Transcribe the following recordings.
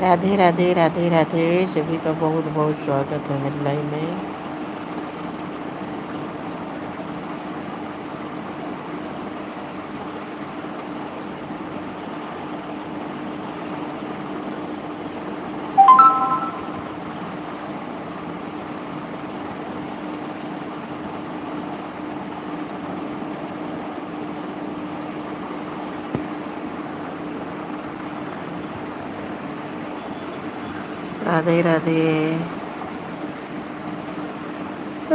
राधे राधे राधे राधे। सभी का बहुत बहुत स्वागत है मेरी लाइव में। राधे राधे।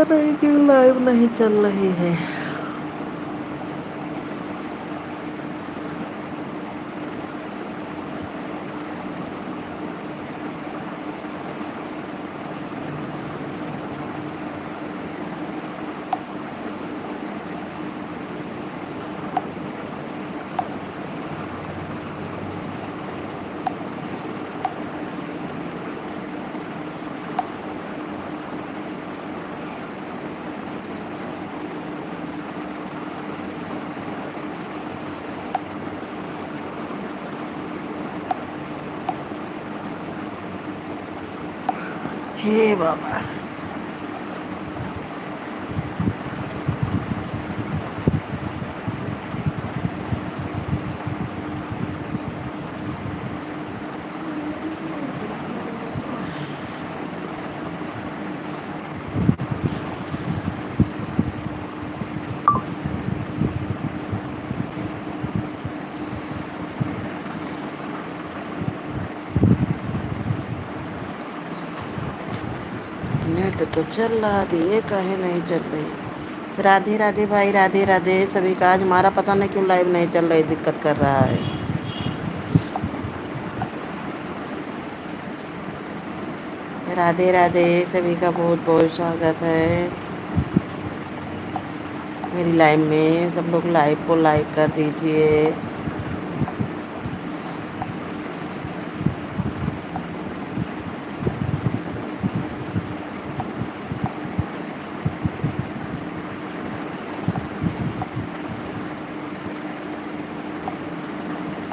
अरे क्यों लाइव नहीं चल रही है? हे बाबा। नेट तो चल रहा थी, ये काहे नहीं चल रही? राधे राधे भाई, राधे राधे सभी का। आज हमारा पता नहीं क्यों लाइव नहीं चल रही, दिक्कत कर रहा है। राधे राधे सभी का बहुत बहुत स्वागत है मेरी लाइव में। सब लोग लाइव को लाइक कर दीजिए।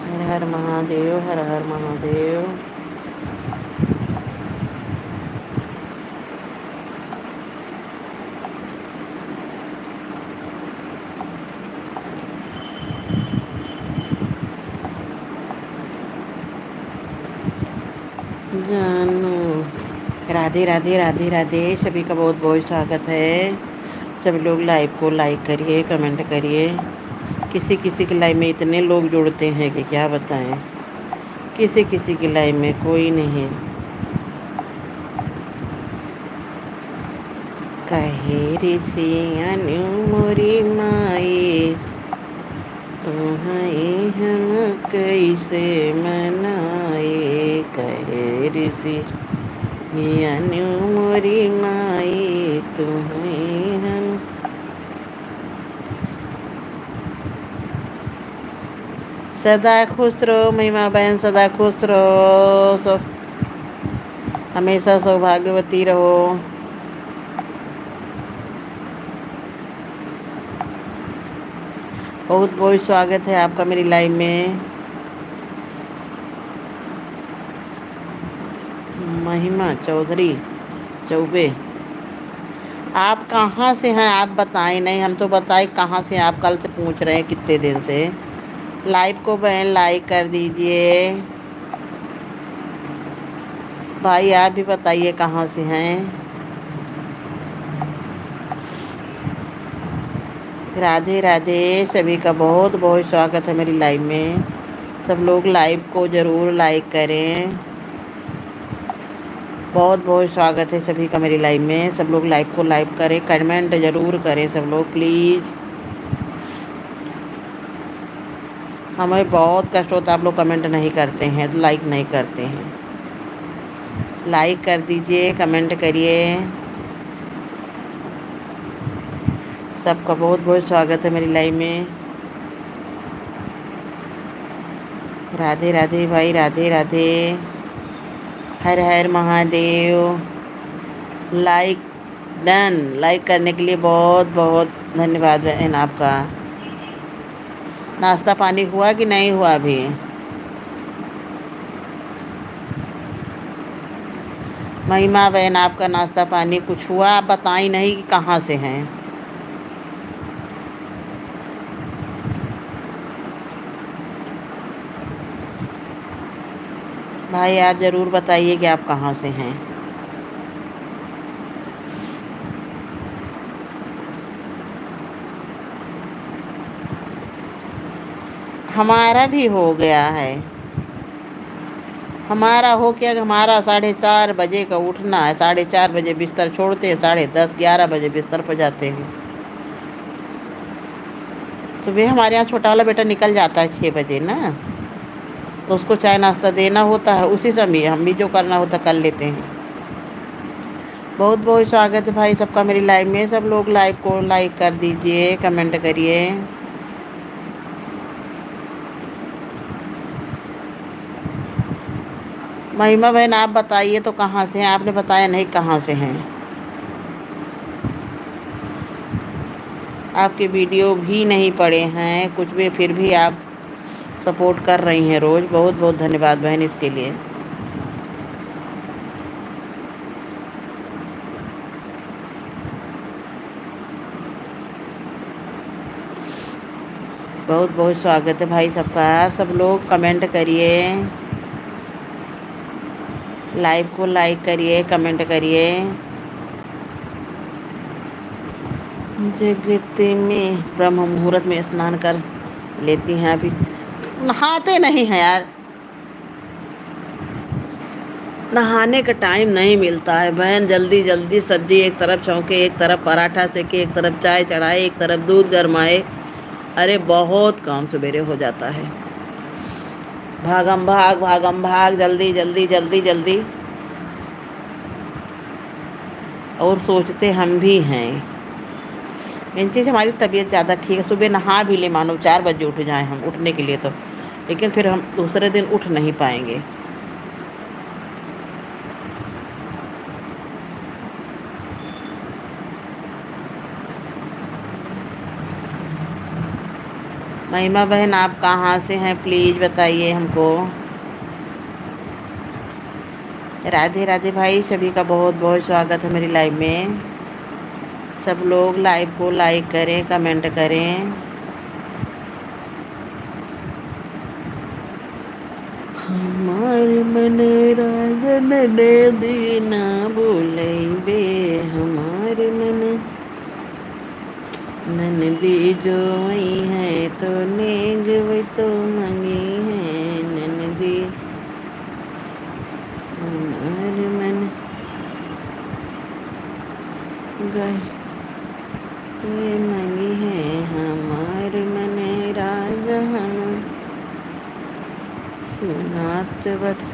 हर हर महादेव, हर हर महादेव। जानू। राधे राधे राधे राधे सभी का बहुत बहुत स्वागत है। सब लोग लाइव को लाइक करिए, कमेंट करिए। किसी किसी की लाइव में इतने लोग जुड़ते हैं कि क्या बताएं। किसी किसी की लाइव में कोई नहीं। कहे ऋषि अनु मोरी माए, तुम्हें हम कैसे मनाए। कहे ऋषि अनु मोरी माए, तुम्हें हम। सदा खुश रहो महिमा बहन, सदा खुश रहो, हमेशा सौभाग्यवती रहो। बहुत बहुत स्वागत है आपका मेरी लाइव में। महिमा चौधरी चौबे, आप कहाँ से हैं? आप बताएं। नहीं, हम तो बताएं कहाँ से हैं आप? कल से पूछ रहे हैं कितने दिन से। लाइव को बहन लाइक कर दीजिए। भाई आप भी बताइए कहाँ से हैं। राधे राधे सभी का बहुत बहुत स्वागत है मेरी लाइव में। सब लोग लाइव को ज़रूर लाइक करें। बहुत बहुत स्वागत है सभी का मेरी लाइव में। सब लोग लाइव को लाइक करें, कमेंट ज़रूर करें सब लोग प्लीज़। हमें बहुत कष्ट होता है, आप लोग कमेंट नहीं करते हैं, लाइक नहीं करते हैं। लाइक कर दीजिए, कमेंट करिए। सबका बहुत बहुत स्वागत है मेरी लाइव में। राधे राधे भाई, राधे राधे। हर हर महादेव। Like done. लाइक करने के लिए बहुत बहुत धन्यवाद बहन आपका। नाश्ता पानी हुआ कि नहीं हुआ अभी? महिमा बहन आपका नाश्ता पानी कुछ हुआ? आप बताई नहीं कि कहाँ से हैं। भाई आप ज़रूर बताइए कि आप कहाँ से हैं। हमारा भी हो गया है। हमारा हो क्या, हमारा 4:30 बजे का उठना है। 4:30 बजे बिस्तर छोड़ते हैं, 10:30 11 बजे बिस्तर पर जाते हैं। सुबह हमारे यहाँ छोटा वाला बेटा निकल जाता है 6 बजे ना, तो उसको चाय नाश्ता देना होता है। उसी समय हम भी जो करना होता कर लेते हैं। बहुत बहुत स्वागत है भाई सबका मेरी लाइव में। सब लोग लाइव को लाइक कर दीजिए, कमेंट करिए। महिमा बहन आप बताइए तो कहाँ से हैं? आपने बताया नहीं कहाँ से हैं। आपके वीडियो भी नहीं पड़े हैं कुछ भी, फिर भी आप सपोर्ट कर रही हैं रोज़। बहुत बहुत धन्यवाद बहन इसके लिए। बहुत बहुत स्वागत है भाई सबका। सब लोग कमेंट करिए, लाइव को लाइक करिए, कमेंट करिए। जगत में ब्रह्म मुहूर्त में स्नान कर लेती हैं। अभी नहाते नहीं हैं यार, नहाने का टाइम नहीं मिलता है बहन। जल्दी जल्दी सब्जी एक तरफ छौंके, एक तरफ पराठा सेके, एक तरफ चाय चढ़ाए, एक तरफ दूध गरमाए। अरे बहुत काम सवेरे हो जाता है। भागम भाग, जल्दी जल्दी जल्दी जल्दी। और सोचते हम भी हैं। मेन चीज़ हमारी तबीयत ज़्यादा ठीक है। सुबह नहा भी ले, मानो 4 बजे उठ जाएं हम उठने के लिए तो, लेकिन फिर हम दूसरे दिन उठ नहीं पाएंगे। महिमा बहन आप कहाँ से हैं प्लीज़ बताइए हमको। राधे राधे भाई, सभी का बहुत बहुत स्वागत है मेरी लाइव में। सब लोग लाइव को लाइक करें, कमेंट करें। हमारे मन राजन दे दीना बोलेबे, हमारे मन ननदी जो आई है तो नेग वही तो मंगी है। ननदी हमारे मन गए वे मंगी है। हमारे मन राजा हम सुनात बट।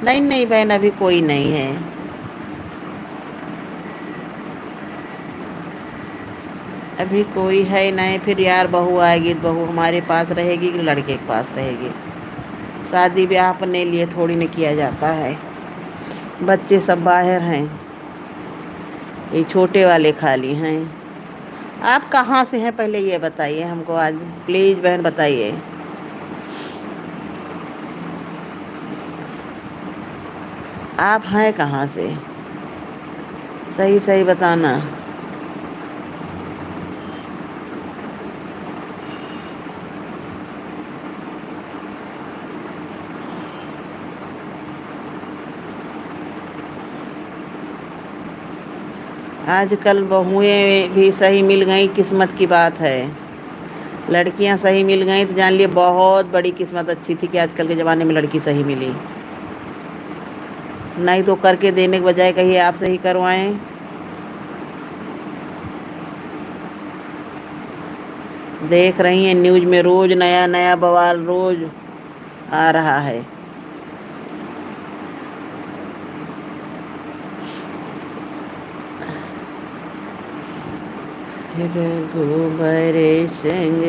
नहीं नहीं बहन, अभी कोई नहीं है। अभी कोई है नहीं। फिर यार बहू आएगी तो बहू हमारे पास रहेगी कि लड़के के पास रहेगी। शादी ब्याह अपने लिए थोड़ी न किया जाता है। बच्चे सब बाहर हैं, ये छोटे वाले खाली हैं। आप कहाँ से हैं पहले ये बताइए हमको आज प्लीज़ बहन बताइए। आप हैं कहाँ से, सही सही बताना। आजकल बहुएं भी सही मिल गई, किस्मत की बात है। लड़कियां सही मिल गई तो जान लिए बहुत बड़ी किस्मत अच्छी थी कि आजकल के ज़माने में लड़की सही मिली। नहीं तो करके देने के बजाय कहिए आप सही करवाएं। देख रही हैं न्यूज़ में रोज़ नया नया बवाल रोज़ आ रहा है। रघुबर संग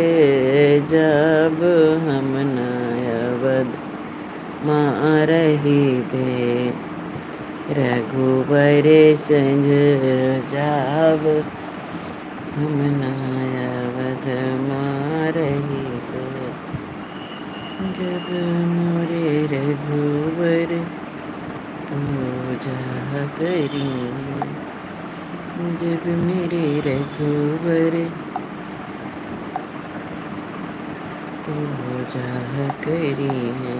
जब हम नयवद माँ रही बे। रघुबर संग जब हम नयवद माँ रही बे। जब मोरे रघुबर जा करी जब मेरे रघुवर तो जा करी है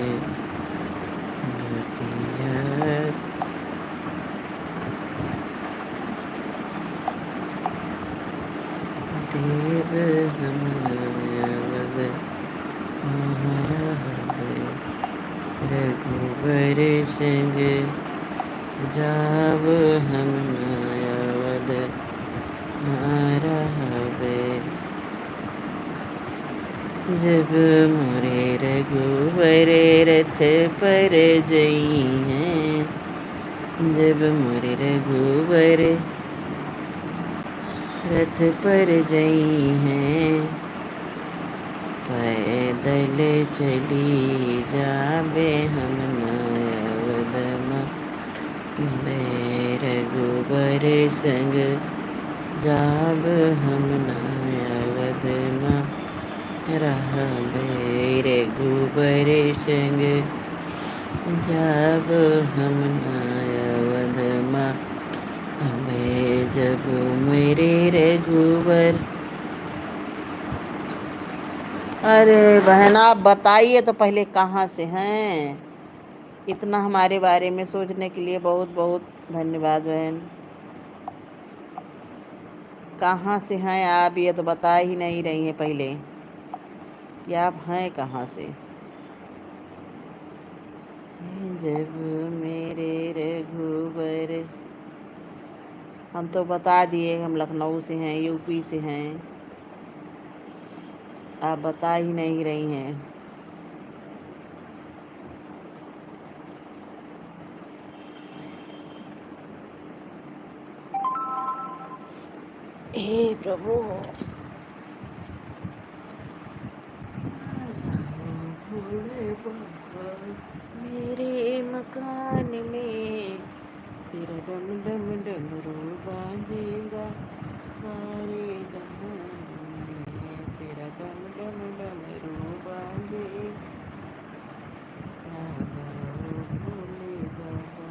ज्योतिया देव हमारा रघुबर संग जाव हम मायावद मारा हवे जब मोरे रघुबर रथ पर जई हैं जब मोरे रघुबर रथ पर जई हैं पैदल चली जाबे हम नवदमा रघुबर संग जाब हम नवदमा रहबे रघुबर संग जाब हम नवदमा हमें जब मेरे रघुबर। अरे बहन आप बताइए तो पहले कहाँ से हैं। इतना हमारे बारे में सोचने के लिए बहुत बहुत धन्यवाद बहन। कहाँ से हैं आप, ये तो बता ही नहीं रही हैं पहले कि आप हैं कहाँ से। जब मेरे रघुबर, हम तो बता दिए हम लखनऊ से हैं, यूपी से हैं, आप बता ही नहीं रही हैं। हे प्रभु मेरे मकान में तेरा डम डम डमरू बाजेगा सारे जहान में तेरा डम डम डमरू बाजेगा। आ जाओ भोले बाबा,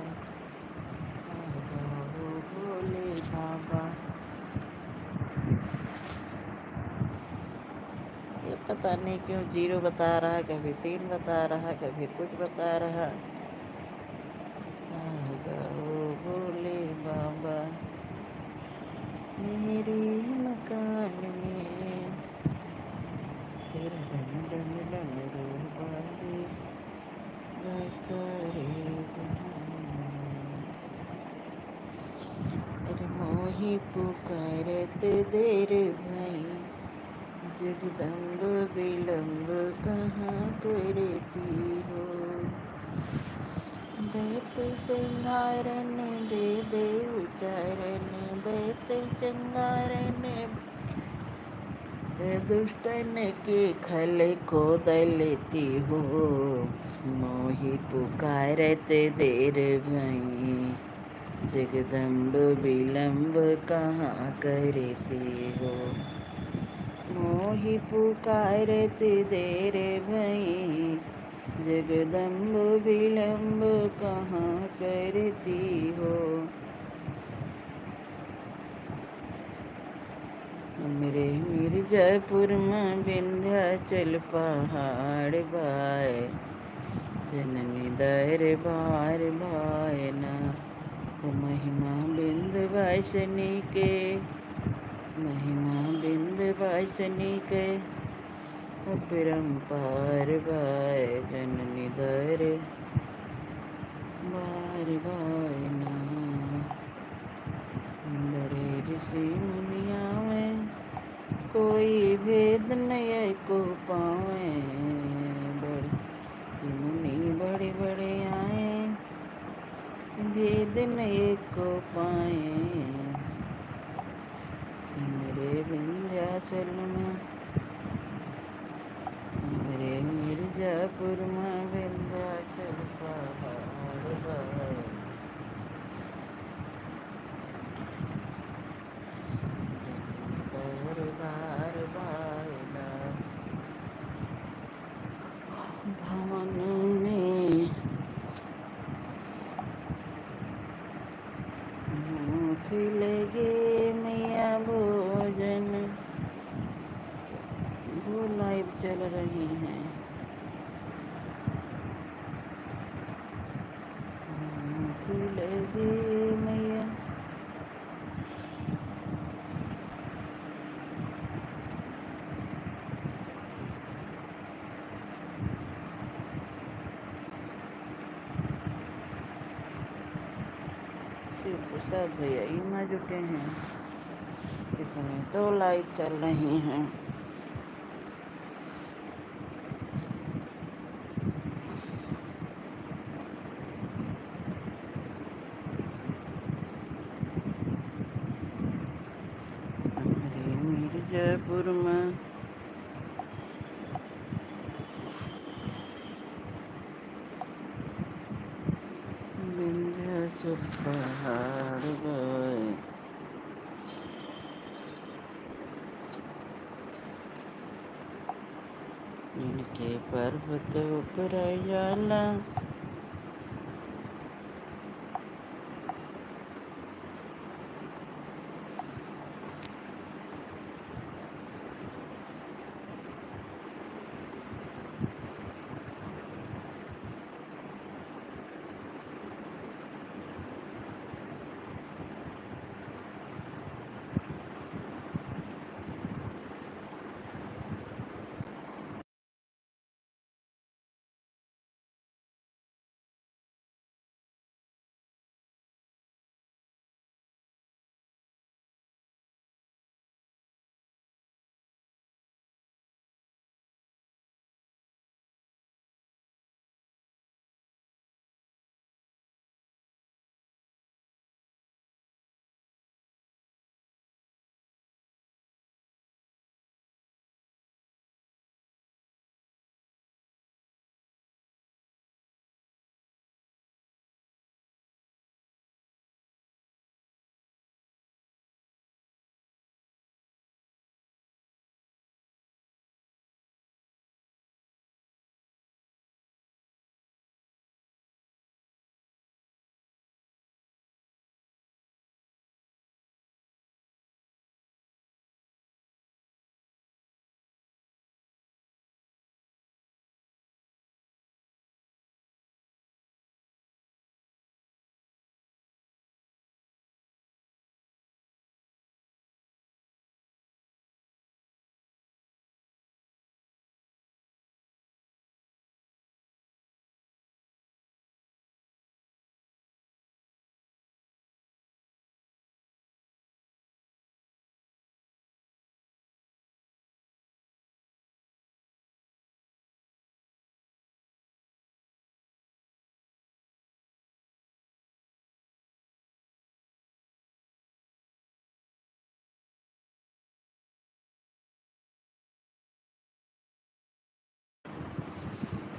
आ जाओ भोले बाबा। ये पता नहीं क्यों 0 बता रहा है, कभी 3 बता रहा है, कभी कुछ बता रहा। आ जाओ भोले बाबा मेरे मकान में तेरा डम डम डमरू बाजे सारे जहां में। अरे मोही पुकारत देर भाई जगदम्ब विलम्ब कहाँ करती हो। दैत्य संहारन वेद उच्चारण दैत्य संहारन दुष्टन के खल को दलती हो। मोहि पुकारत देर भई जगदम्ब विलम्ब कहाँ करते हो। मोहि पुकारत देर भई जगदम्ब विलम्ब कहाँ करती हो। मेरे मिर्जापुर में विंध्याचल पहाड़ बाय जननी दरबार भायना महिमा विंध्यवासिनी के महिमा विंध्यवासिनी के अपरंपार बाय जननी दरबार भायना। बड़े ऋषि मुनिया में कोई भेद नहीं को पावे मुनि बड़े बड़े आए भेद नहीं को पाए। मेरे विंध्याचल में मेरे मिर्जापुर में विंध्याचल पहाड़ बाय दरबार बायना। भवन में खिलेगे मैया भोजन। वो लाइव चल रही हैं। खिलेगी मैया। शिव प्रसाद भैया इमा जुटे हैं, इसमें तो लाइव चल रही हैं। हमारे मिर्जापुर में विंध्याचल पहाड़ गए। इनके पर्वत ऊपर जाला।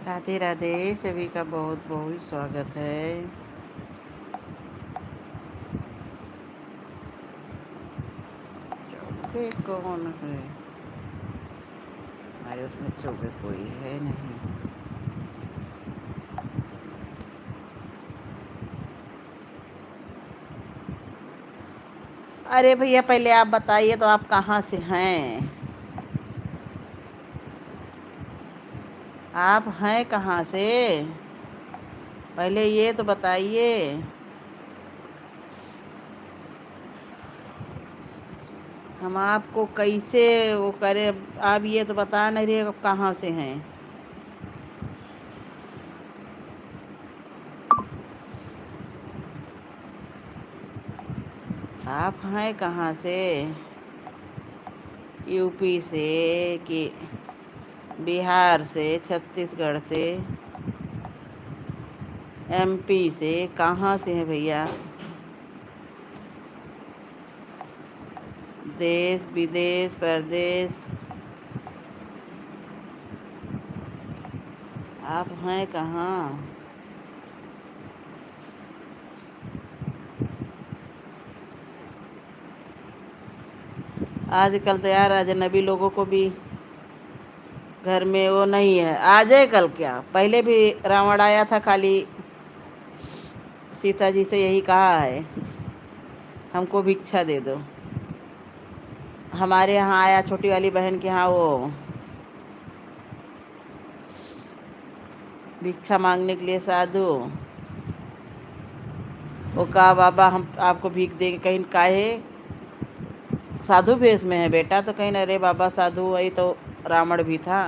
राधे राधे, सभी का बहुत बहुत स्वागत है। चौबे कौन है? हमारे उसमें चौबे कोई है नहीं। अरे भैया पहले आप बताइए तो आप कहाँ से हैं? आप हैं कहाँ से? पहले ये तो बताइए। हम आपको कैसे वो करें? आप ये तो बता नहीं रहे आप कहाँ से हैं। आप हैं कहाँ से? यूपी से कि बिहार से, छत्तीसगढ़ से, एमपी से? कहाँ से हैं भैया? देश विदेश परदेश आप हैं कहाँ? आजकल तो यार अजनबी लोगों को भी घर में वो नहीं है। आज है कल क्या, पहले भी रावण आया था, खाली सीता जी से यही कहा है हमको भिक्षा दे दो। हमारे यहाँ आया छोटी वाली बहन के यहाँ वो भिक्षा मांगने के लिए साधु। वो कहा बाबा हम आपको भीख देंगे। कहीं काहे साधु भेष में है बेटा? तो कहीं अरे बाबा साधु वही तो रावण भी था।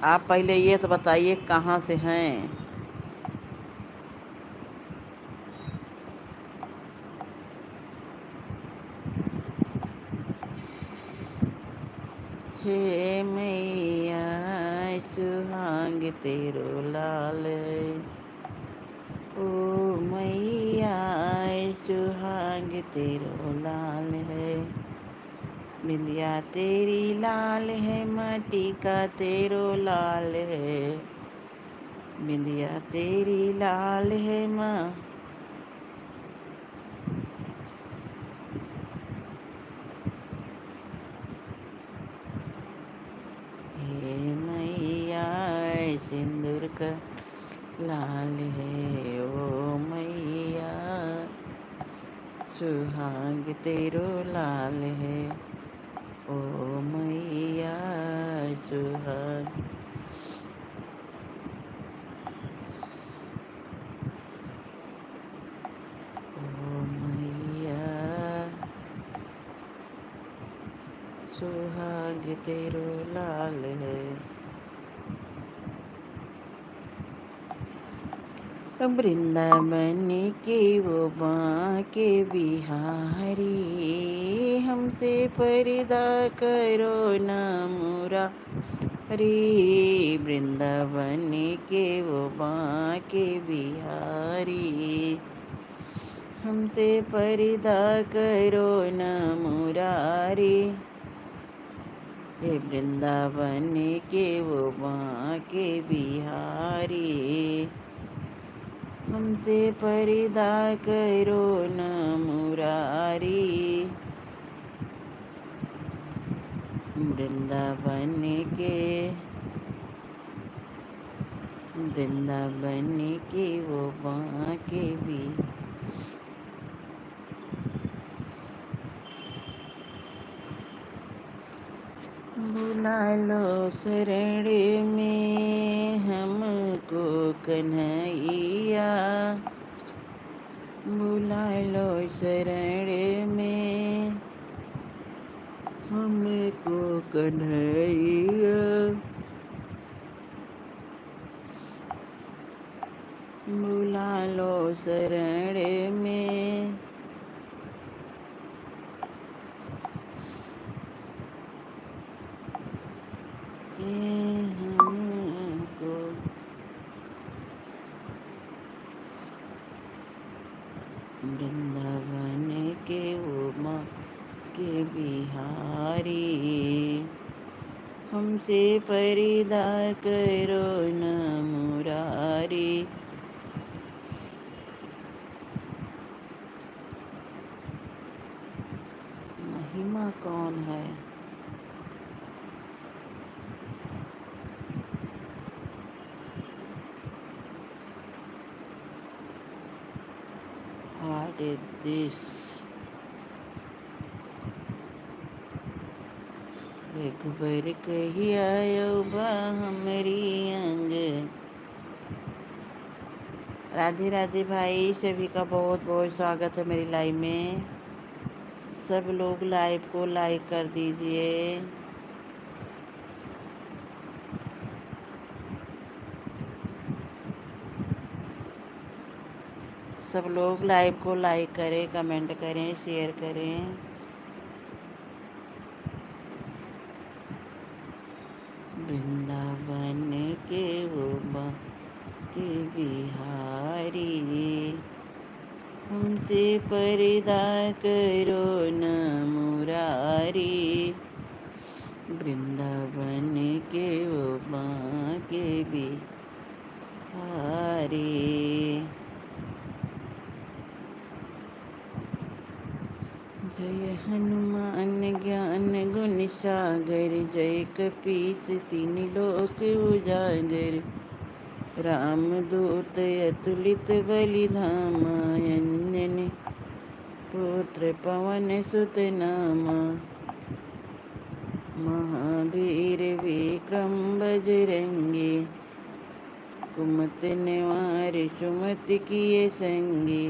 आप पहले ये तो बताइए कहाँ से हैं? हे मैया सुहाग तेरो लाल है। ओ मैया सुहाग तेरो लाल है। बिंदिया तेरी लाल है, माटी का तेरो लाल है। बिंदिया तेरी लाल है माँ। हे मैया सिंदूर का लाल है। ओ मैया सुहाग तेरो लाल है। ओ मैया सुहाग। ओ मैया सुहाग तेरो लाल है। वृंदावन के वो बांके बिहारी, हमसे पर्दा करो ना मुरारी। वृंदावन के वो बांके बिहारी, हमसे पर्दा करो ना मुरारी। हे वृंदावन के वो बांके बिहारी, हमसे पर्दा करो न मुरारी। वृंदावन के वो बांके भी। बुला लो शरण में हमको कन्हैया। बुला लो शरण में हमको कन्हैया। बुला लो शरण में हमको। वृंदावन के वो माँ के बिहारी, हमसे पर्दा करो न मुरारी। महिमा कौन है? What is this? रघुबर कही आयो बा हमारी अंग। राधे राधे भाई, सभी का बहुत बहुत स्वागत है मेरी लाइव में। सब लोग लाइव को लाइक कर दीजिए। सब लोग लाइव को लाइक करें, कमेंट करें, शेयर करें। वृंदावन के वो बांके बिहारी, हमसे पर्दा करो न मुरारी। वृंदावन के वो बांके बिहारी। जय हनुमान ज्ञान गुण सागर, जय कपीस तीन लोक उजागर। रामदूत अतुलित बलिधामायन्यनि पुत्र पवन सुत नामा। महावीर विक्रम बजरंगी कुमति निवार सुमति किए संगी।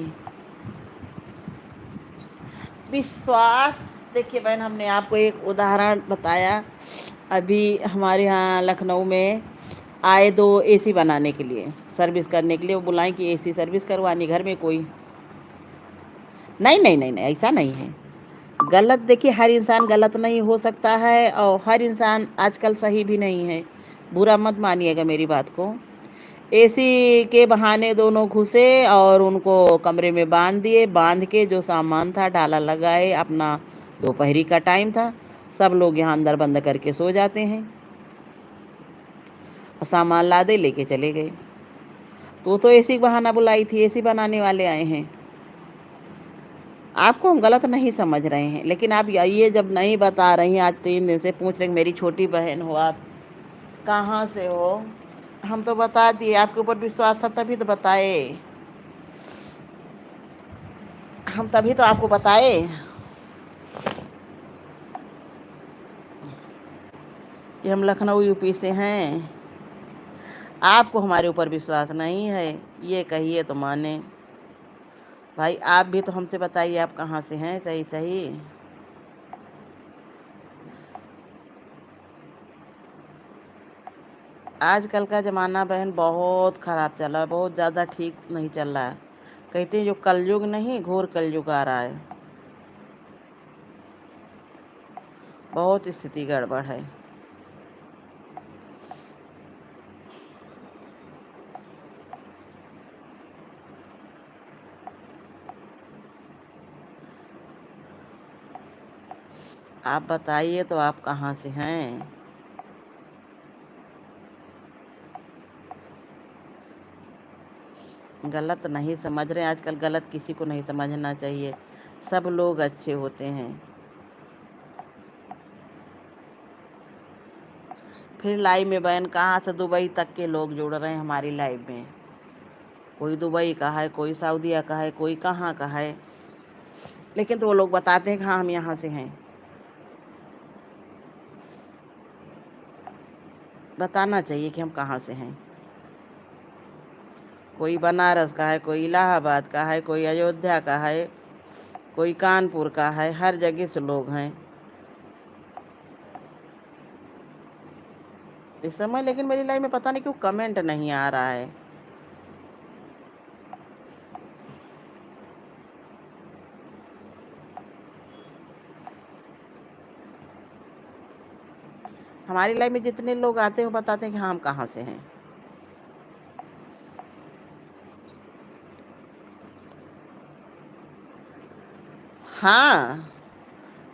विश्वास। देखिए बहन, हमने आपको एक उदाहरण बताया। अभी हमारे यहाँ लखनऊ में आए 2 एसी बनाने के लिए, सर्विस करने के लिए। वो बुलाएं कि एसी सर्विस करवानी, घर में कोई नहीं नहीं नहीं नहीं, ऐसा नहीं है। गलत, देखिए हर इंसान गलत नहीं हो सकता है और हर इंसान आजकल सही भी नहीं है। बुरा मत मानिएगा मेरी बात को। एसी के बहाने दोनों घुसे और उनको कमरे में बांध दिए। बांध के जो सामान था डाला लगाए। अपना दोपहरी का टाइम था, सब लोग यहाँ अंदर बंद करके सो जाते हैं और सामान लादे लेके चले गए। तो एसी का बहाना बुलाई थी, एसी बनाने वाले आए हैं। आपको हम गलत नहीं समझ रहे हैं, लेकिन आप ये जब नहीं बता रही हैं, आज 3 दिन से पूछ रहे मेरी छोटी बहन हो आप, कहाँ से हो। हम तो बता दिए, आपके ऊपर विश्वास था तभी तो बताए। हम तभी तो आपको बताए। कि हम लखनऊ यूपी से हैं। आपको हमारे ऊपर विश्वास नहीं है, ये कहिए तो माने। भाई आप भी तो हमसे बताइए आप कहाँ से हैं, सही सही। आजकल का ज़माना बहन बहुत ख़राब चल रहा है, बहुत ज़्यादा ठीक नहीं चल रहा है। कहते हैं जो कलयुग नहीं, घोर कलयुग आ रहा है। बहुत स्थिति गड़बड़ है। आप बताइए तो आप कहाँ से हैं। गलत नहीं समझ रहे, आजकल गलत किसी को नहीं समझना चाहिए। सब लोग अच्छे होते हैं। फिर लाइव में बहन कहाँ से दुबई तक के लोग जुड़ रहे हैं हमारी लाइव में। कोई दुबई का है, कोई सऊदीया का है, कोई कहाँ का है, लेकिन तो वो लोग बताते हैं कि हाँ हम यहाँ से हैं। बताना चाहिए कि हम कहाँ से हैं। कोई बनारस का है, कोई इलाहाबाद का है, कोई अयोध्या का है, कोई कानपुर का है, हर जगह से लोग हैं इस समय। लेकिन मेरी लाइफ में पता नहीं क्यों कमेंट नहीं आ रहा है। हमारी लाइफ में जितने लोग आते हैं वो बताते हैं कि हाँ हम कहाँ से हैं। हाँ,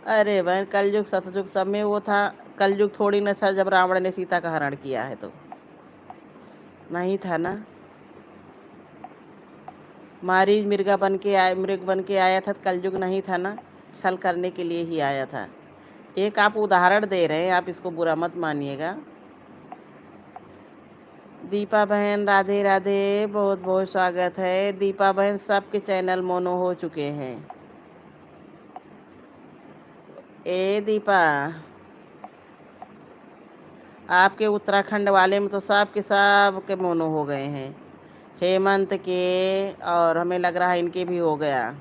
अरे बहन कलयुग सतयुग सब में वो था। कलयुग थोड़ी न था जब रावण ने सीता का हरण किया है, तो नहीं था ना। मारीच मृग बन के आया था, कलयुग नहीं था ना। छल करने के लिए ही आया था। एक आप उदाहरण दे रहे हैं, आप इसको बुरा मत मानिएगा। दीपा बहन राधे राधे, बहुत बहुत स्वागत है। दीपा बहन सबके चैनल मोनो हो चुके हैं। ए दीपा, आपके उत्तराखंड वाले में तो सब के सब के मोनो हो गए हैं। हेमंत के, और हमें लग रहा है इनके भी हो गया।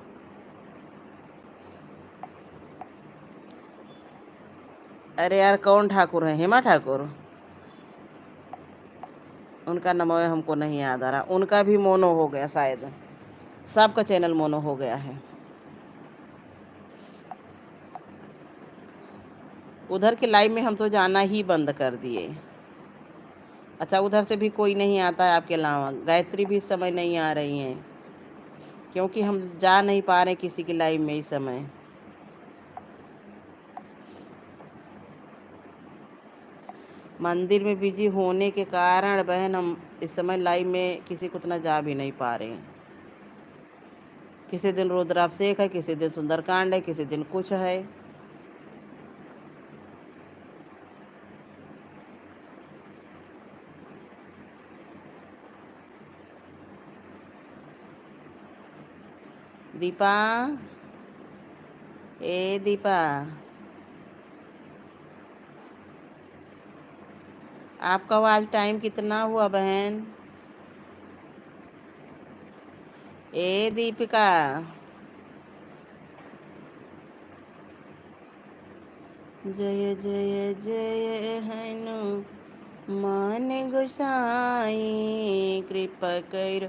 अरे यार कौन ठाकुर है, हेमा ठाकुर, उनका नाम हमको नहीं याद आ रहा। उनका भी मोनो हो गया शायद। सबका चैनल मोनो हो गया है। उधर के लाइव में हम तो जाना ही बंद कर दिए। अच्छा, उधर से भी कोई नहीं आता है आपके अलावा? गायत्री भी इस समय नहीं आ रही हैं, क्योंकि हम जा नहीं पा रहे किसी की लाइव में इस समय। मंदिर में बिजी होने के कारण बहन हम इस समय लाइव में किसी को उतना जा भी नहीं पा रहे हैं। किसी दिन रुद्राभिषेक है, किसी दिन सुंदरकांड है, किसी दिन कुछ है। दीपा, ए दीपा, आपका आज टाइम कितना हुआ बहन? ए दीपिका, जय जय जय हनुमान गोसाई कृपा कर।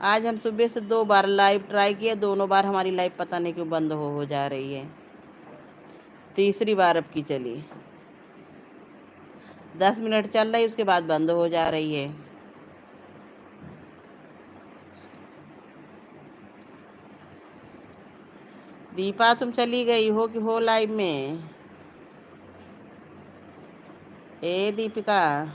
आज हम सुबह से 2 बार लाइव ट्राई किए, दोनों बार हमारी लाइव पता नहीं क्यों बंद हो जा रही है। तीसरी बार अब की चली, 10 मिनट चल रही, उसके बाद बंद हो जा रही है। दीपा तुम चली गई हो कि हो लाइव में? ए दीपिका,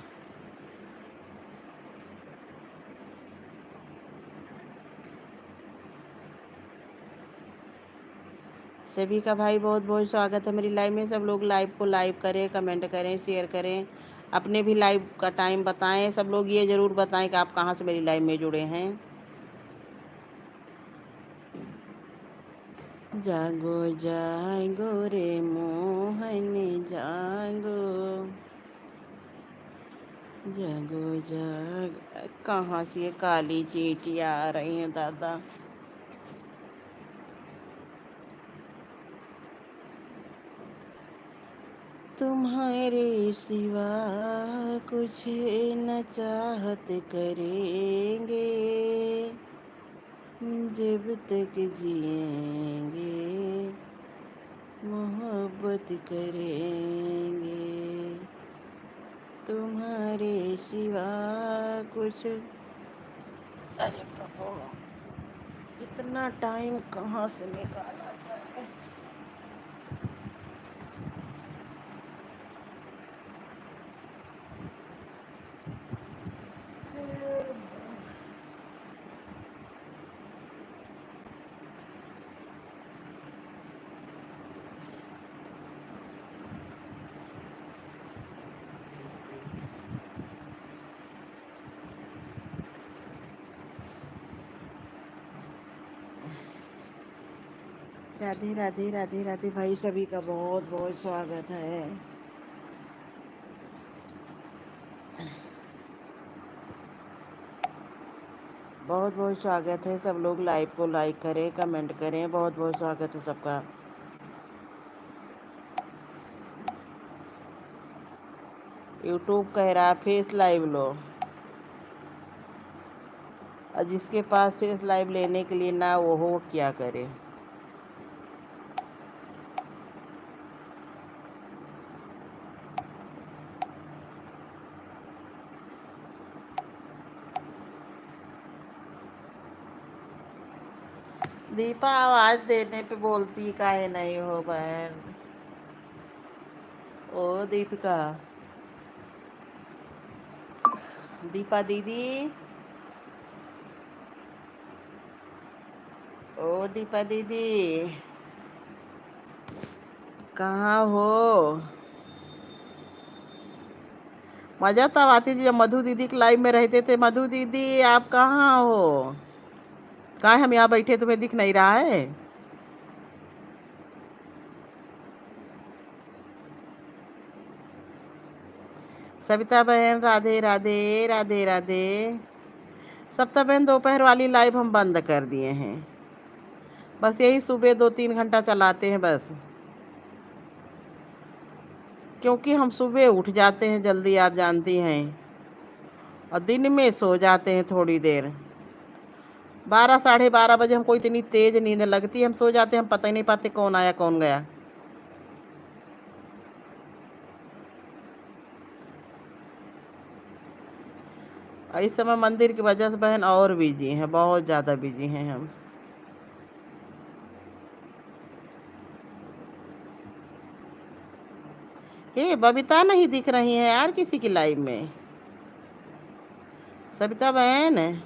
सभी का भाई बहुत बहुत स्वागत है मेरी लाइव में। सब लोग लाइव को लाइव करें, कमेंट करें, शेयर करें, अपने भी लाइव का टाइम बताएं। सब लोग ये ज़रूर बताएं कि आप कहाँ से मेरी लाइव में जुड़े हैं। जागो जागो रे मोहन जागो, जागो जाग। कहाँ से ये काली चींटियाँ आ रही हैं दादा? तुम्हारे सिवा कुछ न चाहत करेंगे, जब तक जिएंगे मोहब्बत करेंगे, तुम्हारे सिवा कुछ। अरे प्रभु, इतना टाइम कहाँ से निकाला जाए? राधे राधे राधे राधे भाई, सभी का बहुत बहुत स्वागत है। बहुत बहुत स्वागत है। सब लोग लाइव को लाइक करें, कमेंट करें। बहुत बहुत स्वागत है सबका। यूट्यूब कह रहा फेस लाइव लो, और जिसके पास फेस लाइव लेने के लिए ना वो हो, क्या करे? दीपा आवाज देने पे बोलती काहे नहीं हो बहन? ओ दीपिका, दीपा दीदी, ओ दीपा दीदी, कहाँ हो? मजा तब आती थी जब मधु दीदी के लाइव में रहते थे। मधु दीदी आप कहाँ हो? कहाँ हम यहाँ बैठे, तुम्हें दिख नहीं रहा है? सविता बहन राधे राधे राधे राधे। सविता बहन दोपहर वाली लाइव हम बंद कर दिए हैं, बस यही सुबह 2-3 घंटा चलाते हैं बस, क्योंकि हम सुबह उठ जाते हैं जल्दी, आप जानती हैं, और दिन में सो जाते हैं थोड़ी देर। 12-12:30 बजे हमको इतनी तेज नींद लगती है, हम सो जाते हैं, हम पता ही नहीं पाते कौन आया कौन गया। और इस समय मंदिर की वजह से बहन और बिजी हैं, बहुत ज़्यादा बिजी हैं हम। ये बबीता नहीं दिख रही है यार किसी की लाइव में। सविता बहन,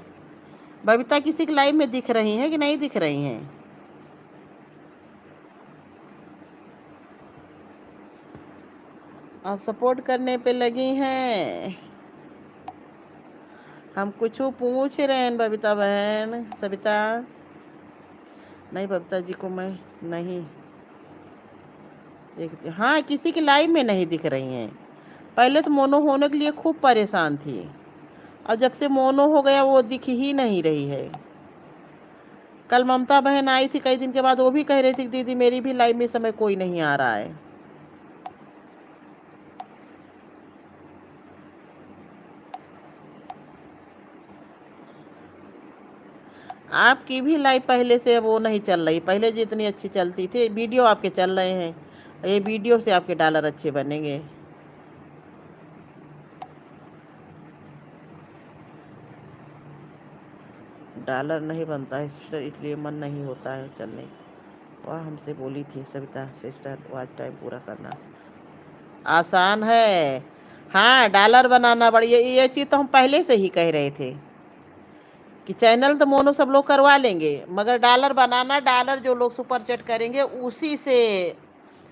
बबीता किसी की लाइव में दिख रही हैं कि नहीं दिख रही हैं? आप सपोर्ट करने पे लगी हैं। हम कुछ पूछ रहे हैं बबीता बहन, सविता नहीं, बबीता जी को मैं नहीं देखती। हाँ, किसी की लाइव में नहीं दिख रही हैं। पहले तो मोनो होने के लिए खूब परेशान थी, और जब से मोनो हो गया वो दिख ही नहीं रही है। कल ममता बहन आई थी कई दिन के बाद, वो भी कह रही थी कि दीदी मेरी भी लाइव में इस समय कोई नहीं आ रहा है। आपकी भी लाइव पहले से वो नहीं चल रही, पहले जितनी अच्छी चलती थी। वीडियो आपके चल रहे हैं, ये वीडियो से आपके डॉलर अच्छे बनेंगे। डॉलर नहीं बनता है सिस्टर, इसलिए मन नहीं होता है चलने का। वह हमसे बोली थी सविता सिस्टर, वॉच टाइम पूरा करना आसान है। हाँ, डॉलर बनाना बड़ी, ये चीज़ तो हम पहले से ही कह रहे थे कि चैनल तो मोनो सब लोग करवा लेंगे, मगर डॉलर बनाना, डॉलर जो लोग सुपर चैट करेंगे उसी से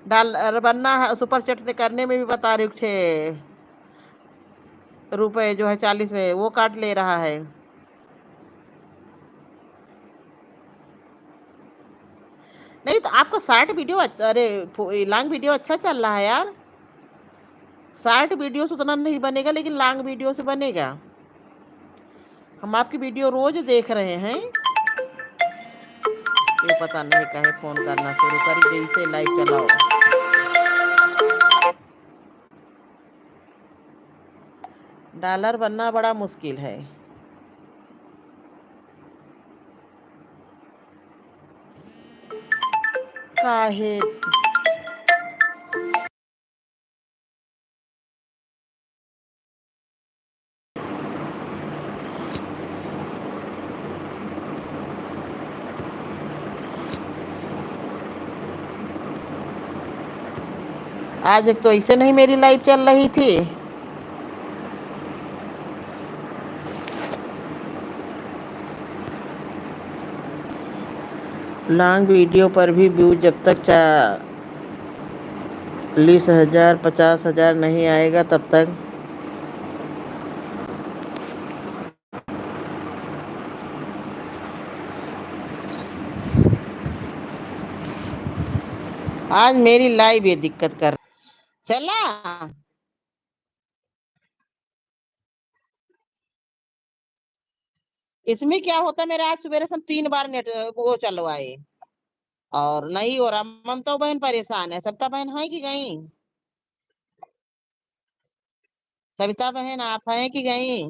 डॉलर बनना है। सुपर चैट करने में भी बता रही हूँ, 6 रुपए जो है 40 में वो काट ले रहा है। नहीं तो आपको शॉर्ट वीडियो अरे लॉन्ग वीडियो अच्छा चल रहा है यार। शॉर्ट वीडियो से उतना नहीं बनेगा, लेकिन लॉन्ग वीडियो से बनेगा। हम आपकी वीडियो रोज देख रहे हैं। ये पता नहीं काहे फोन करना शुरू कर गई से लाइव चलाओ। डॉलर बनना बड़ा मुश्किल है। काहे आज तो ऐसे नहीं मेरी लाइव चल रही थी। लॉन्ग वीडियो पर भी व्यूज जब तक 40,000 50,000 नहीं आएगा तब तक। आज मेरी लाइव ये दिक्कत कर चला। इसमें क्या होता है, मेरे आज सवेरे से हम 3 बार नेट वो चलवाए और नहीं हो रहा। ममता बहन परेशान है, सविता बहन है कि गई? सविता बहन आप हैं कि गई?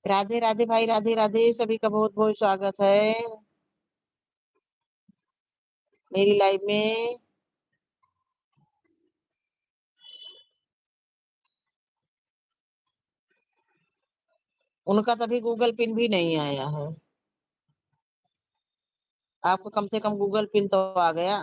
राधे राधे भाई, राधे राधे, सभी का बहुत बहुत स्वागत है मेरी लाइव में। उनका तभी गूगल पिन भी नहीं आया है। आपको कम से कम गूगल पिन तो आ गया।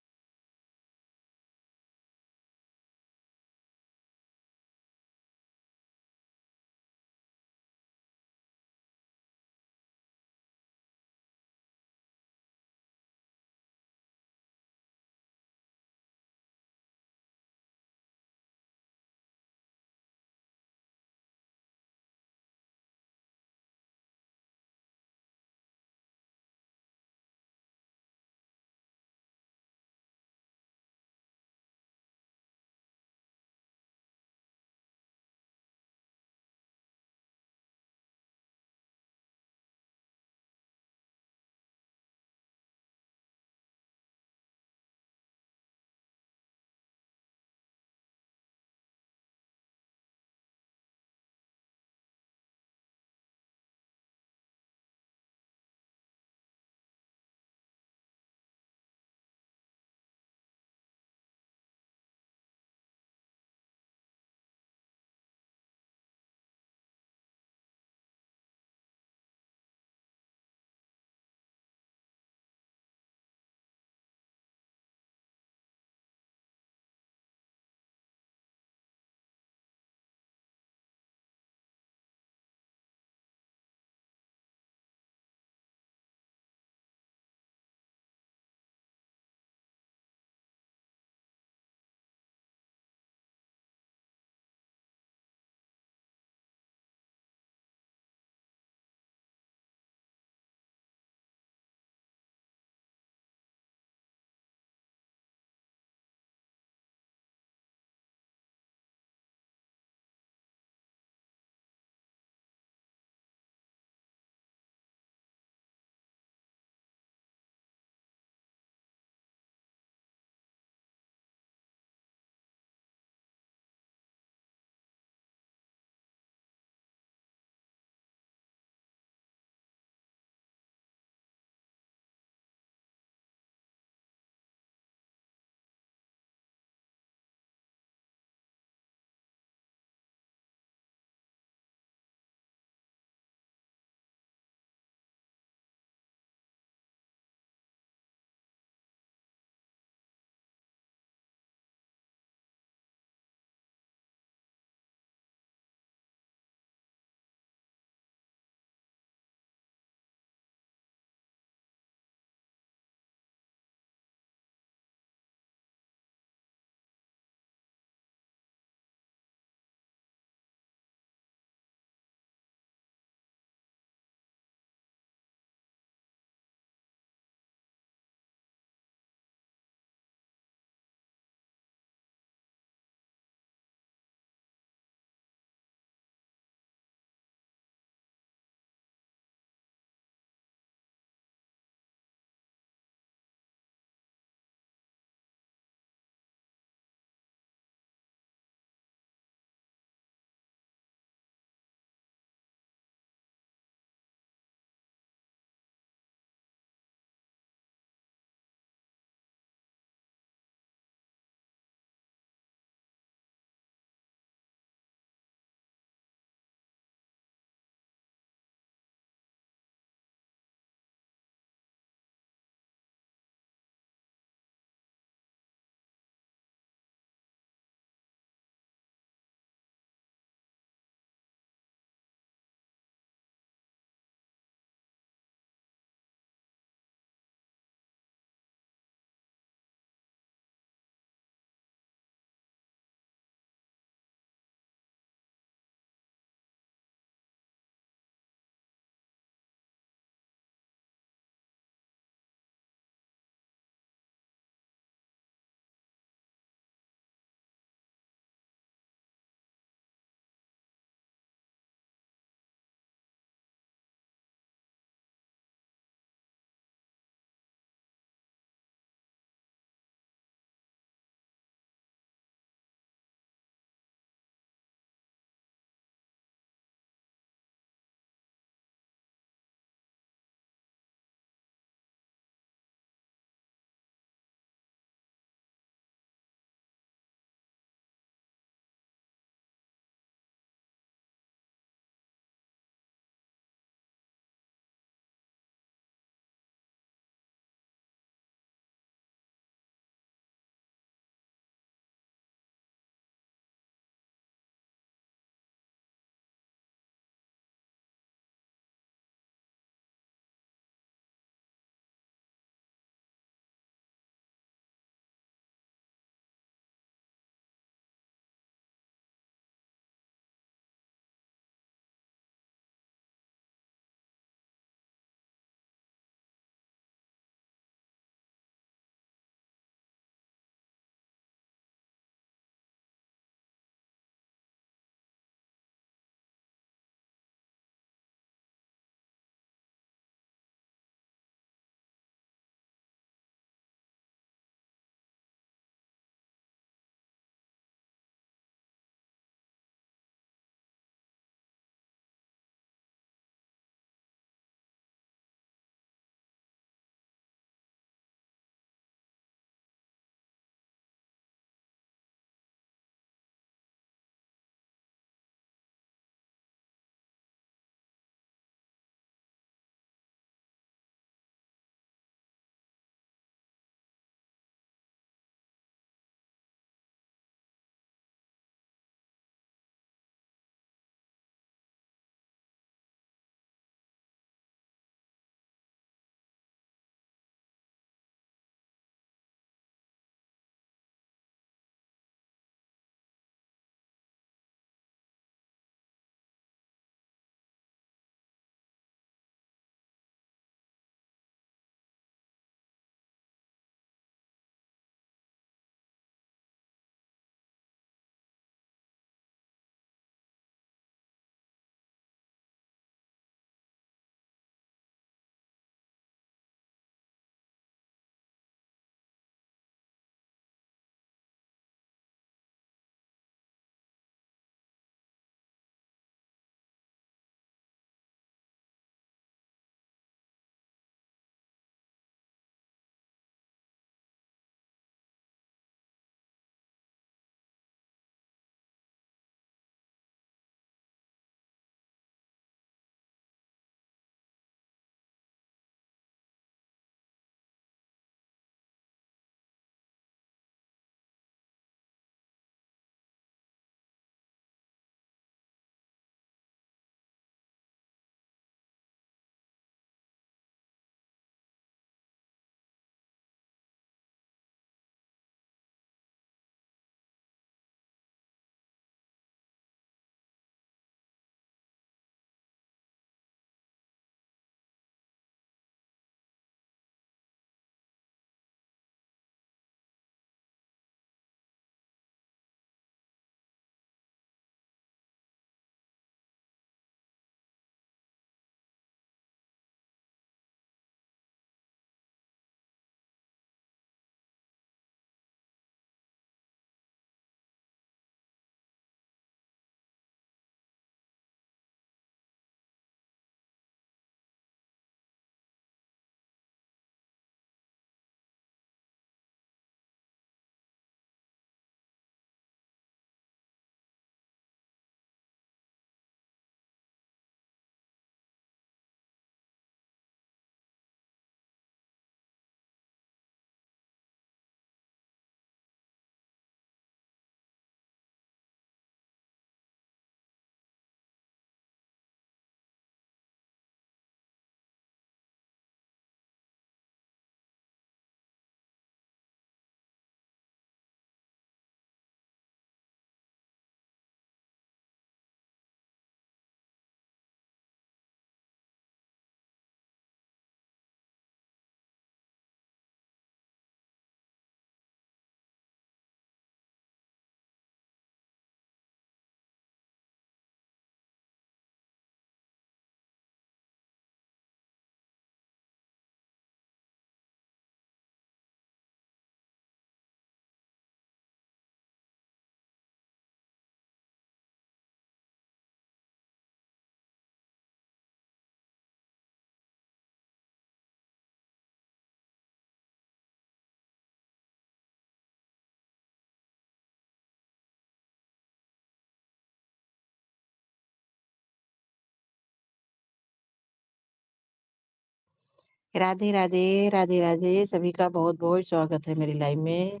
राधे राधे, राधे राधे। सभी का बहुत बहुत स्वागत है मेरी लाइव में।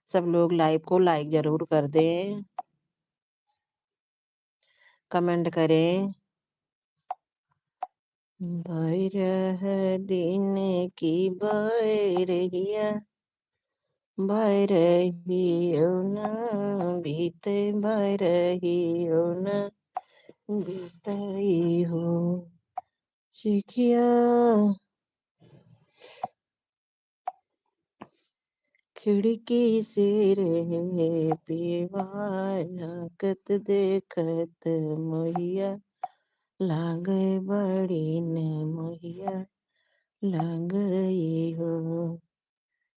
सब लोग लाइव को लाइक जरूर कर दें, कमेंट करें। बैरह दिन की बैरहिया, बैरहियो न बीते, बैरहियो न बीतई हो। शिखिया खिड़की से रहे पिवाकत देखत मोहिया, लागे बड़ी न मोहिया, लागई हो।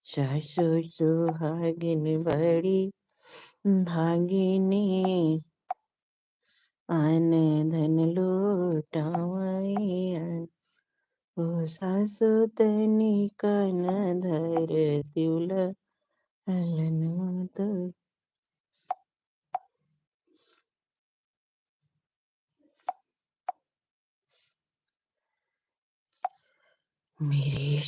सासु सुहागिन बड़ी भागिनी, आन धन लूटावैया। ओ सासु तनिक न धर तिउल, हलन तो मेरे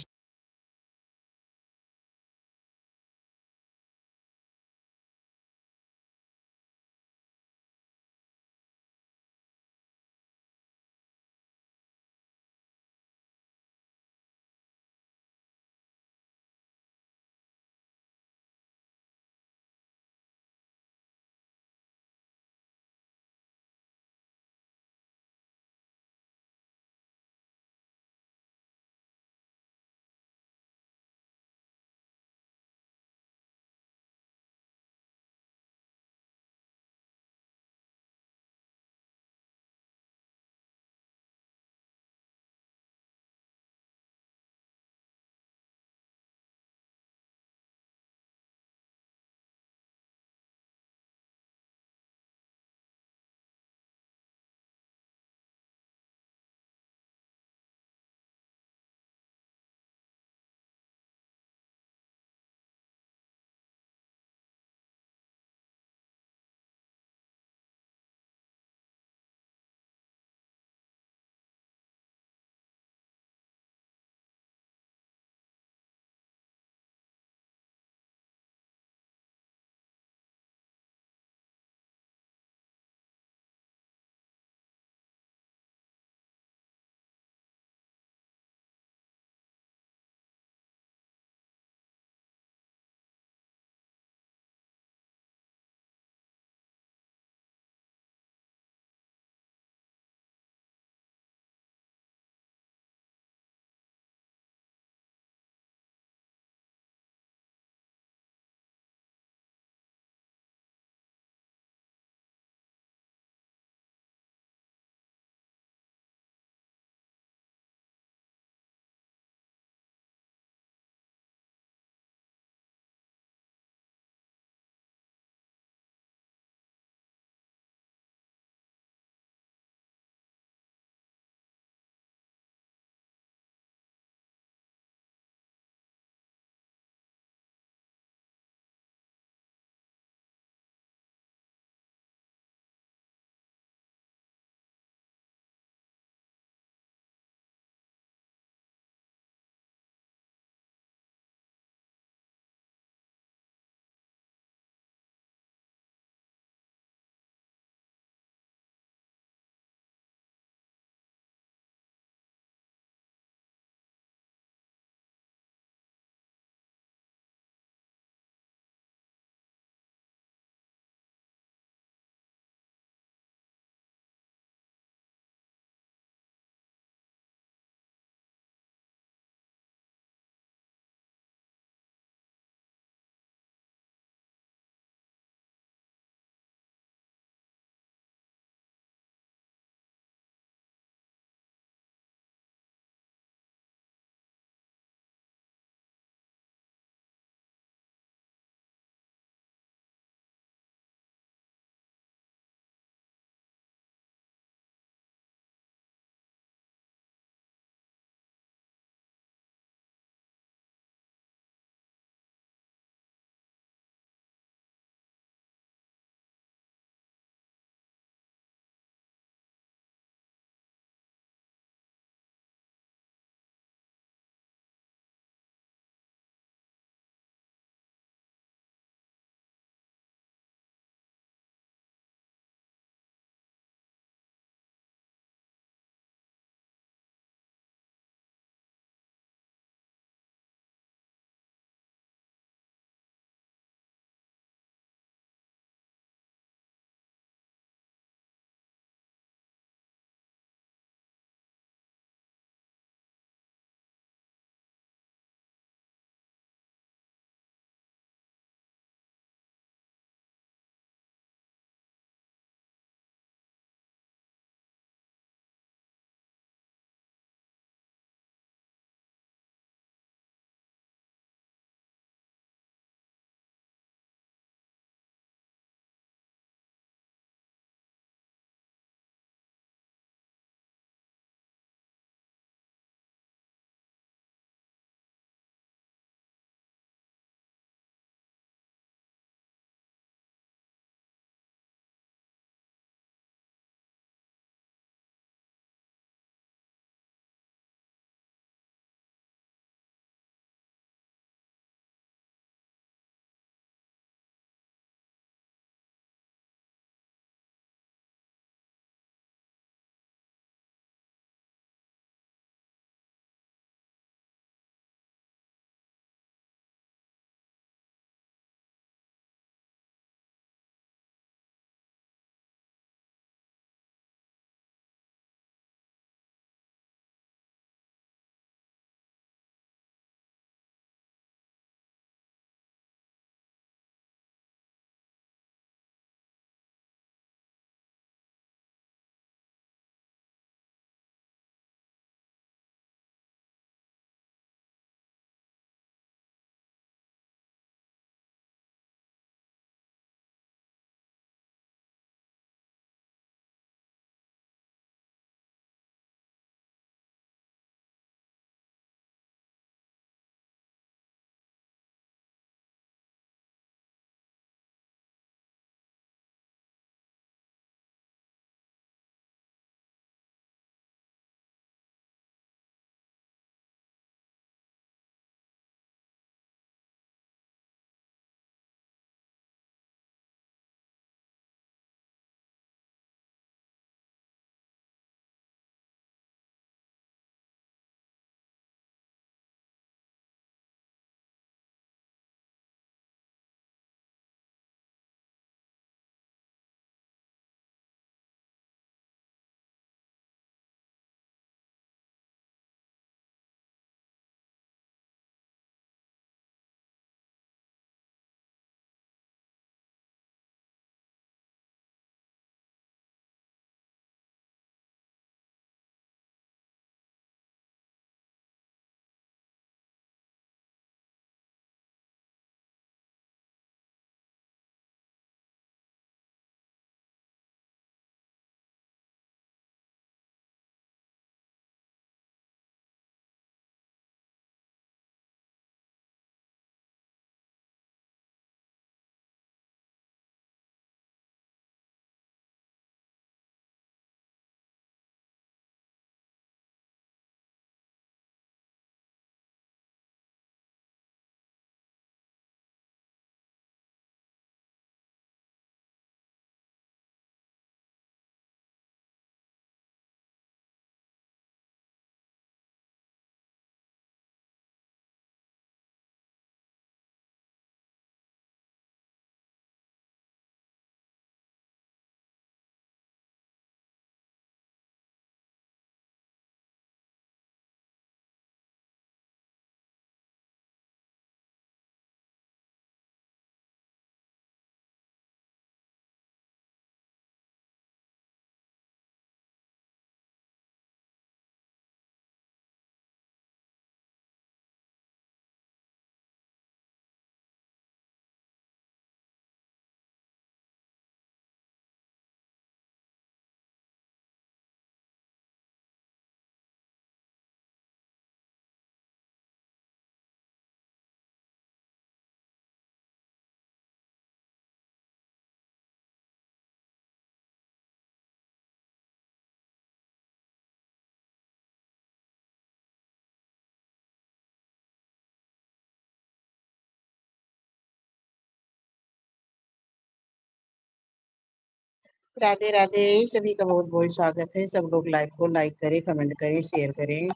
राधे राधे। सभी का बहुत बहुत स्वागत है। सब लोग लाइव को लाइक करें, कमेंट करें, शेयर करें।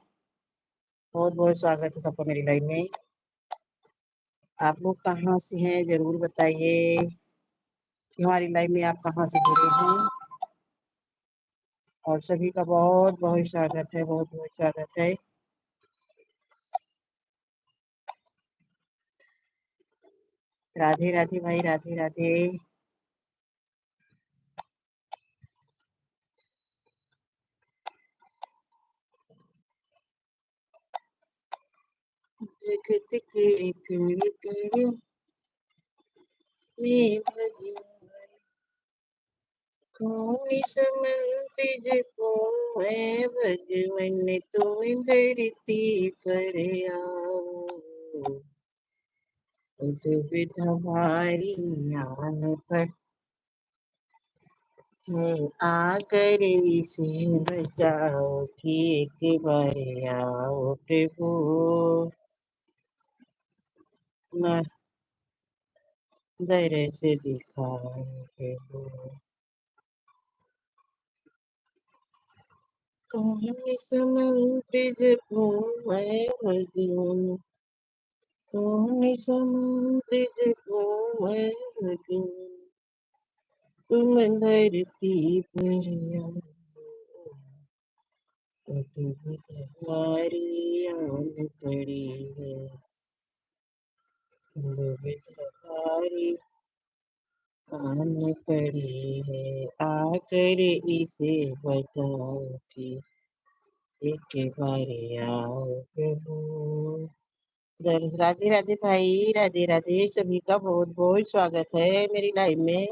बहुत बहुत स्वागत है सबका मेरी लाइव में। आप लोग कहाँ से हैं जरूर बताइए कि हमारी लाइव में आप कहाँ से जुड़े हैं। और सभी का बहुत बहुत स्वागत है, बहुत बहुत स्वागत है। राधे राधे भाई, राधे राधे। जगत के कण कण में भगवान, कौन समर्पित को है भगवन, तुम धरती पर आओ। उद्भिद हमारी आन पर है, आकर इसे बचाओ कि एक बार आओ प्रभु। न दरस दिखाए प्रभु। कौन समुद्र मैं भगवान, कौन समुद्र मैं भगवान, तुम धरती पर आओ। अद्भुत हमारी आन पड़ी है, अद्भुत हमारी आन पड़ी है, आकर इसे बताओ कि एक बार आओ प्रभु। राधे राधे भाई, राधे राधे। सभी का बहुत बहुत स्वागत है मेरी लाइव में।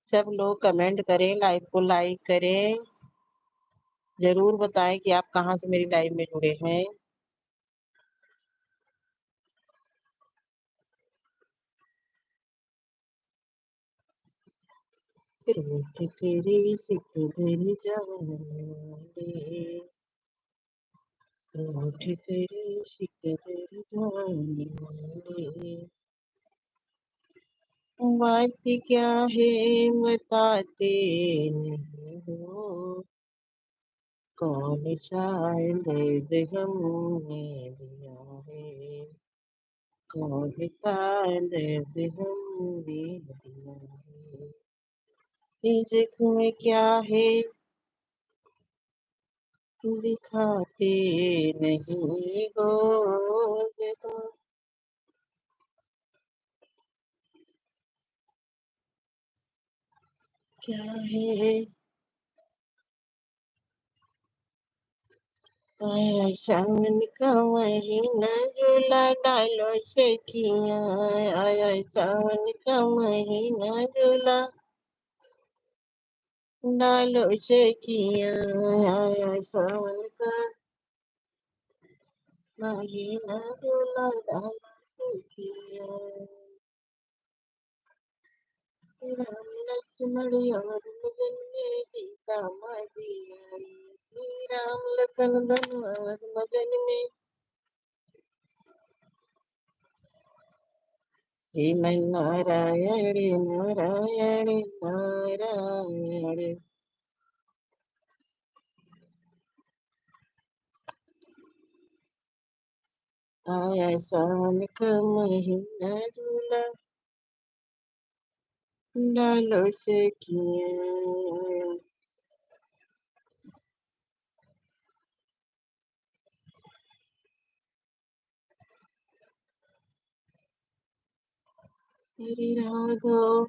सब लोग कमेंट करें, लाइव को लाइक करें। जरूर बताएं कि आप कहाँ से मेरी लाइव में जुड़े हैं। रूठ तेरे सिख धर जाने, रूठ तेरे सिख धर जाने। बात क्या है बताते नहीं हो, कौन सा दर्द हमने दिया है, कौन सा दर्द हमने दिया है। ये जख्म क्या है दिखाते नहीं हो, जख्म क्या है। आया सावन का महीना, झूला डालो सखिया। आया सावन का महीना, झूला डालो सखिया। आया सावन का महीना, झूला डालो सखिया। राम लक्ष्मण और भजन में सीता माजी आई, श्री राम लखन धनुष मगन में श्रीमन नारायण नारायण नारायण। आया सावन का महीना, झूला डालो सखिया। हरे राघव।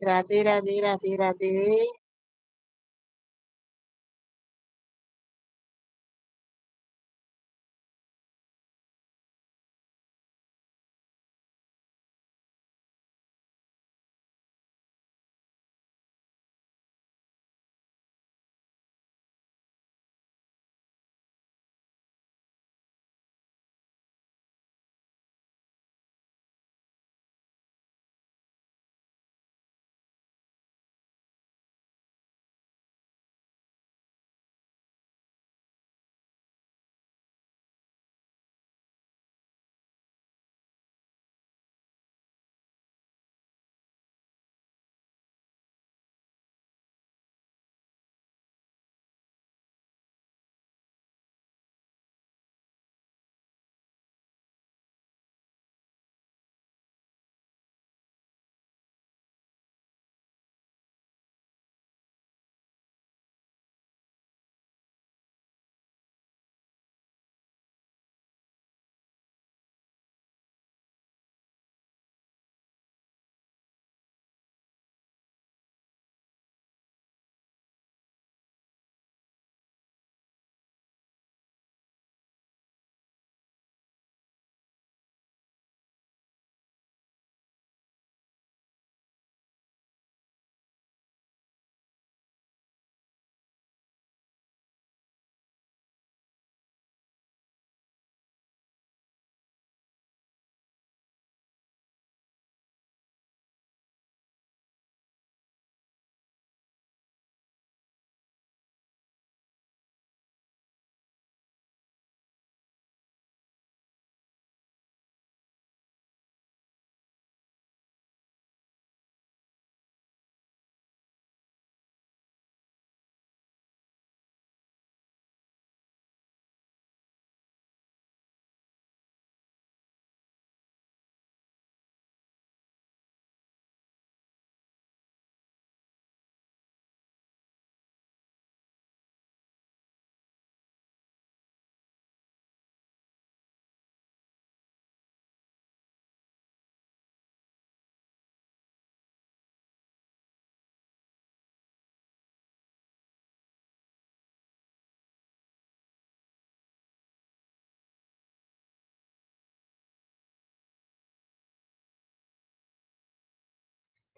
राधे राधे राधे राधे।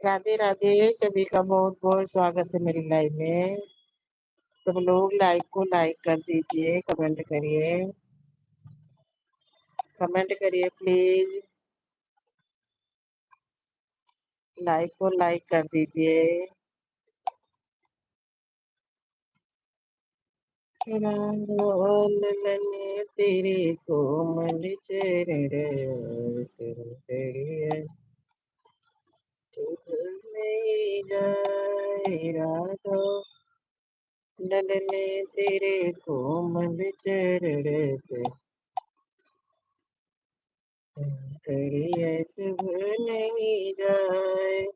राधे राधे, सभी का बहुत बहुत स्वागत है मेरी लाइव में। सब लोग लाइव को लाइक कर दीजिए, कमेंट करिए। कमेंट करिए प्लीज। लाइव को लाइक कर दीजिए। रंगोल लने तेरे कोमल चेहरे तेरी नहीं जाए राधो ललने तेरे कोमल चेहरे पे तेरी चुभ नहीं जाए।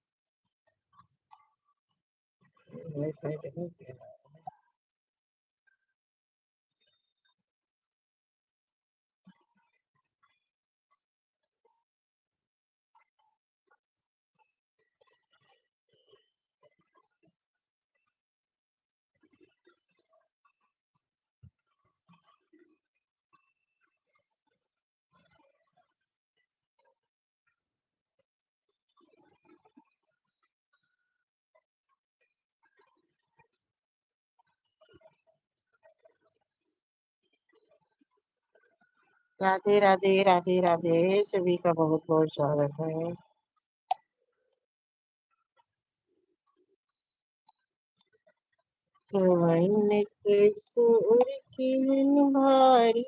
राधे राधे राधे राधे, सभी का बहुत बहुत स्वागत है। कवन किशोर की भारी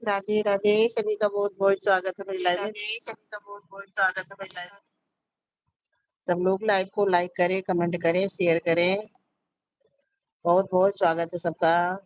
राधे राधे, सभी का बहुत बहुत स्वागत है मेरी लाइव में। सब लोग लाइव को लाइक करें, कमेंट करें, शेयर करें। बहुत बहुत स्वागत है सबका।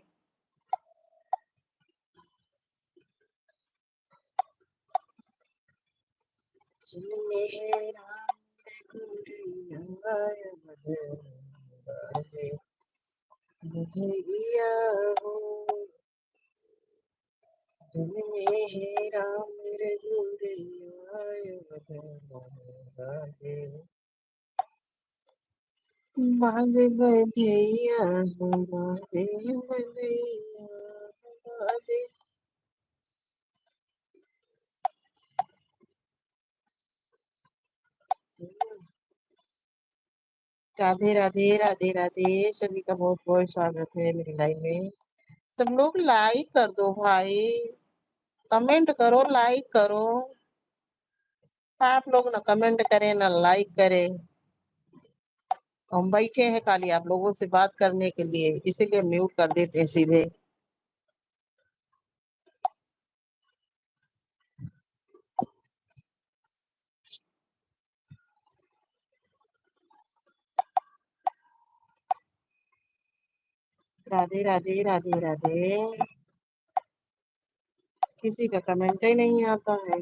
बाजे बधैया हो, बाजे बधैया हो, बाजे। राधे राधे राधे राधे, सभी का बहुत बहुत स्वागत है मेरी लाइव में। सब लोग लाइक कर दो भाई, कमेंट करो, लाइक करो। आप लोग ना कमेंट करें ना लाइक करें। हम बैठे हैं खाली आप लोगों से बात करने के लिए, इसीलिए म्यूट कर देते हैं सीधे। राधे राधे राधे राधे। किसी का कमेंट ही नहीं आता है।